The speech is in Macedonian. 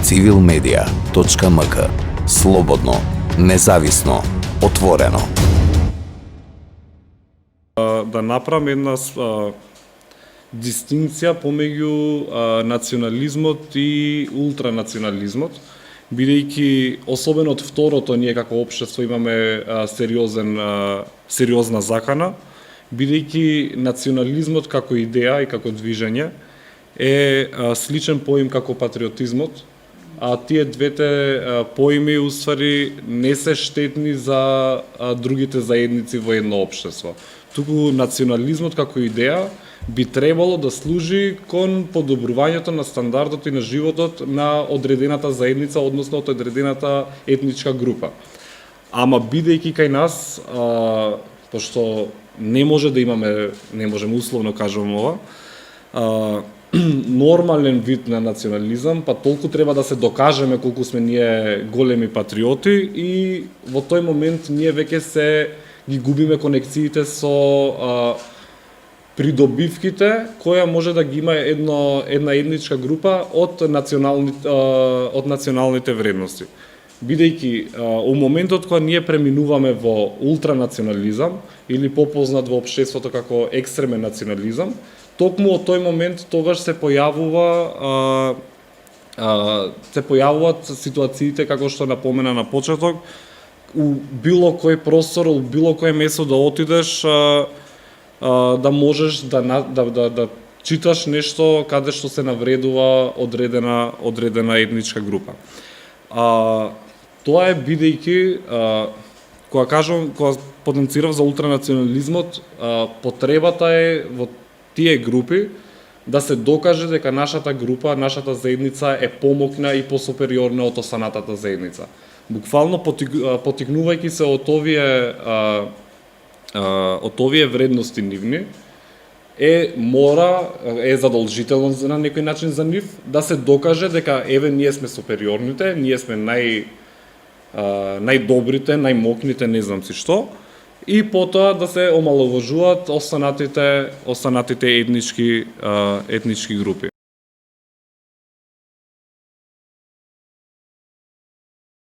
civilmedia.mk. Слободно, независно, отворено. Да направам една дистинција помеѓу национализмот и ултранационализмот, бидејќи особено од второто ние како општество имаме сериозна закана, бидејќи национализмот како идеја и како движење е сличен поим како патриотизмот, а тие двете поими уствари не се штетни за другите заедници во едно општество. Туку национализмот како идеја би требало да служи кон подобрувањето на стандардот и на животот на одредената заедница, односно од одредената етничка група. Ама бидејќи кај нас, пошто не можеме условно кажувам ова, нормален вид на национализам, па толку треба да се докажеме колку сме ние големи патриоти и во тој момент ние веќе се ги губиме конекциите со придобивките која може да ги има една етничка група од националните вредности. Бидејќи у моментот кога ние преминуваме во ултранационализам или попознат во општеството како екстремен национализам, токму од тој момент тогаш се појавуваат ситуациите како што напомена на почеток, у било кој простор, у било кој место да отидеш, да можеш да читаш нешто каде што се навредува одредена етничка група. Тоа е бидејќи кога потенцирав за ултранационализмот, потребата е во тие групи да се докаже дека нашата група, нашата заедница е помокна и посупериорна од останатата заедница. Буквално потикнувајќи се од овие вредности нивни, е задолжително на некој начин за нив да се докаже дека еве ние сме супериорните, ние сме најдобрите, најмокните, не знам си што, и потоа да се омаловажуваат останатите етнички групи.